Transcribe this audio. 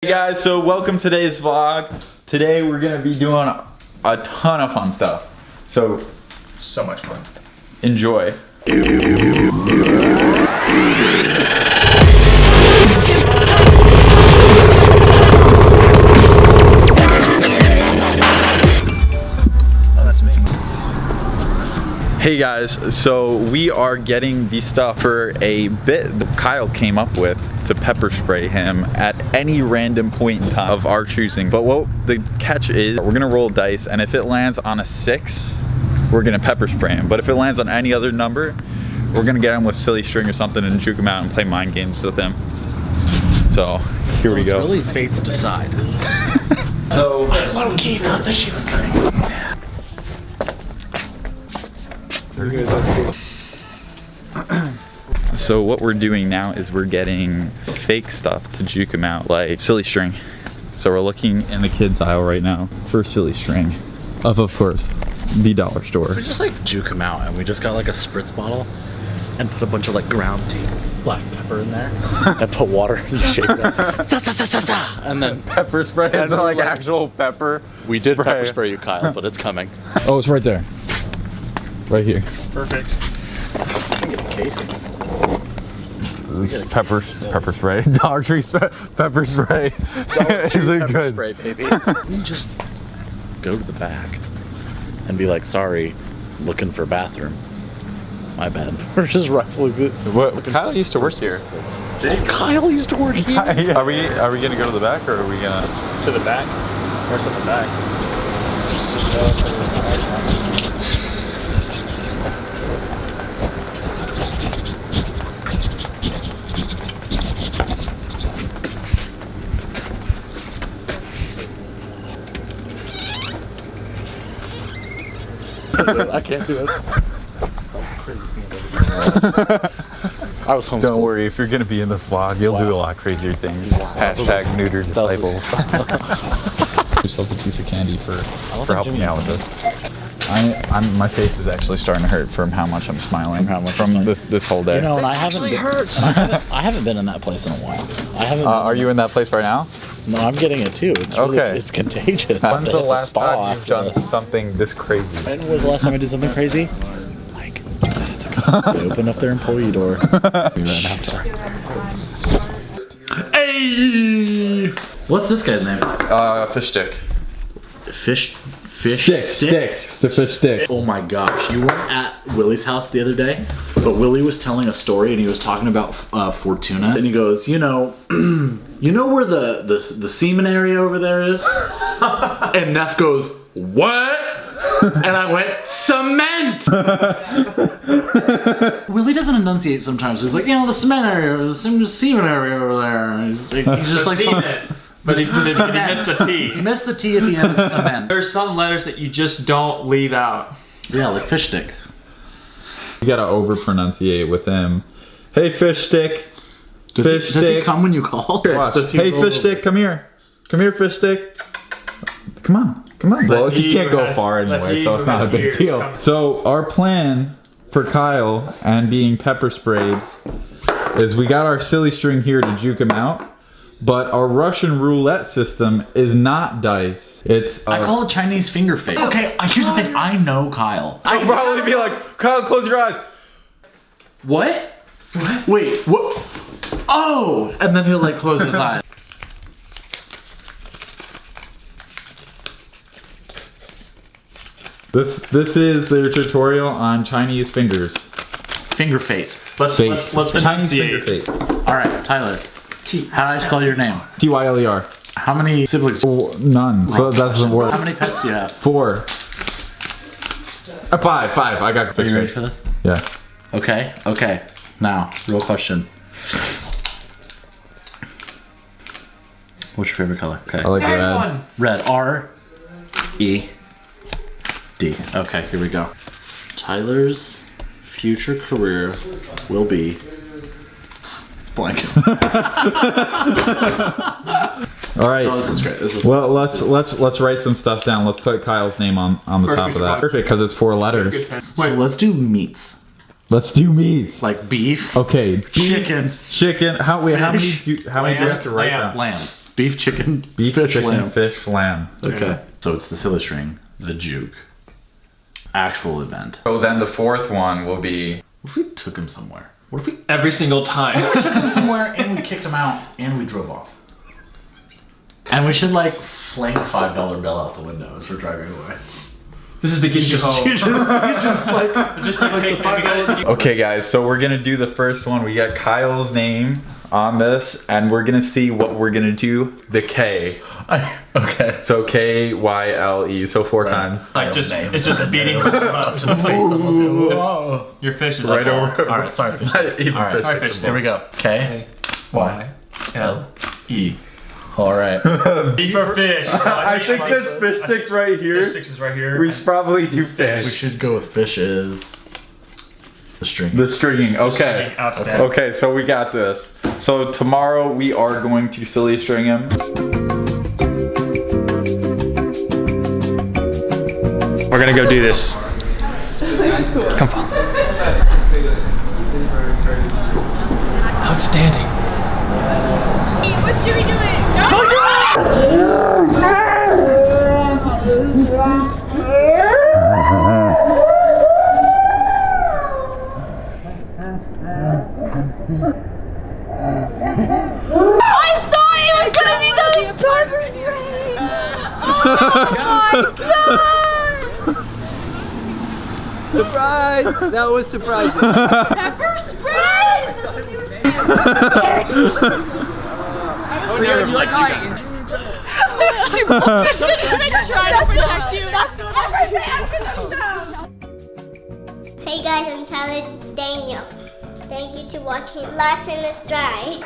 Hey guys, so welcome to today's vlog. Today we're gonna be doing a ton of fun stuff. So much fun. Enjoy. Hey guys, so we are getting the stuff for a bit that Kyle came up with to pepper spray him at any random point in time of our choosing. But what the catch is, we're gonna roll dice, and if it lands on a 6, we're gonna pepper spray him. But if it lands on any other number, we're gonna get him with silly string or something and juke him out and play mind games with him. So here we go. It's really fate's decide. So I low-key thought that she was coming. So what we're doing now is we're getting fake stuff to juke him out, like silly string. So we're looking in the kids aisle right now for silly string of course, the dollar store. We just like juke him out and we just got like a spritz bottle and put a bunch of like ground tea, black pepper in there and put water and you shake it up. Sa, sa, sa, sa, sa. And then Pepper spray? It's not like actual pepper. we did pepper spray you, Kyle, but it's coming. Oh, it's right there. Right here. Perfect. I can get a case of this. Pepper spray. Dollar Tree pepper spray. Is it Pepper good? spray, baby. You just go to the back and be like, sorry, looking for a bathroom. My bad. We're just rightfully What? Kyle used to work here. Kyle used to work here. Are we gonna go to the back, or are we gonna? To the back? Where's in the back? I can't do it. That was the craziest thing I've ever done. I was homeschooled. Don't worry, if you're gonna be in this vlog, you'll do a lot crazier things. Hashtag neuter disciples. Yourself a piece of candy for helping me out with this. My face is actually starting to hurt from how much I'm smiling from this whole day. You know, and This I haven't actually been, hurts. I haven't been in that place in a while. I haven't. Are you in that place right now? No, I'm getting it too. It's really, Okay. It's contagious. When's the last spa time you've after done this. something this crazy? When was the last time I did something crazy? Like 2 minutes ago. They opened up their employee door. We ran out there. Hey! What's this guy's name? Fish stick. Fish Stick. It's the fish stick. Oh my gosh, you weren't at Willie's house the other day, but Willie was telling a story and he was talking about Fortuna, and he goes, you know where the semen area over there is? And Neff goes, what? And I went, cement! Willie doesn't enunciate sometimes. He's like, the cement area, the semen area over there. He's just like Cement. But he missed the T. He missed the T at the end of cement. There's some letters that you just don't leave out. Yeah, like fish stick. You gotta over pronunciate with him. Hey, fish stick. Does he come when you call? Watch. Does he Hey, roll fish the- stick, come here. Come here, fish stick. Come on. Well, he can't go far anyway, so it's not a big deal. So our plan for Kyle and being pepper sprayed is we got our silly string here to juke him out, but our Russian roulette system is not dice. It's I call it Chinese finger fake. Okay, here's the thing. I know Kyle. I'll probably be like, Kyle, close your eyes. What? Wait, what? Oh! And then he'll like close his eyes. This is their tutorial on Chinese fingers. Finger fate. Let's Chinese finger enunciate. fate. Alright, Tyler. How do I spell your name? Tyler. How many siblings? None. So that doesn't work. How many pets do you have? 4. 5. I got Are you ready for this? Yeah. Okay. Now, real question. What's your favorite color? Okay. I like red. Red. R-E-D. Okay, here we go. Tyler's future career will be... It's blank. All right. Oh, this is great. Well, let's write some stuff down. Let's put Kyle's name on the top of that. Perfect, because it's 4 letters. So let's do meats. Let's do meat. Like beef. Okay. Chicken. Chicken. How many do you have to write down? Lamb. Beef, chicken, Beef, fish, chicken, lamb. fish, lamb. Okay. So it's the silly string, the juke. Actual event. So then the fourth one will be... What if we took him somewhere? What if we Every single time. took him somewhere and we kicked him out and we drove off? And we should like fling a $5 bill out the window as we're driving away. This is to get you home. You just like Just like take $5. Okay guys, so we're gonna do the first one. We got Kyle's name on this, and we're gonna see what we're gonna do. The K. okay. So K-Y-L-E, so 4 times. Like just, it's just beating up to the face. Whoa. Your fish is Right up over. All right, sorry, fish. Not even All right. fish All right, sticks fish Here we go. K. Y-L-E. All right. B for fish. I think since fish sticks right Fish here, sticks is right here. we should probably do fish. We should go with fishes. The string. The stringing, okay. Outstanding. Okay, so we got this. So tomorrow we are going to silly string him. We're gonna go do this. Come on. Outstanding. What should we do? I thought it was gonna be the pepper spray. Oh my god! Surprise! That was surprising. Pepper spray! That's what you were saying. You like She wasn't trying to protect you. That's what Hey guys, I'm Tyler Daniel. Thank you for watching Life in the Sky.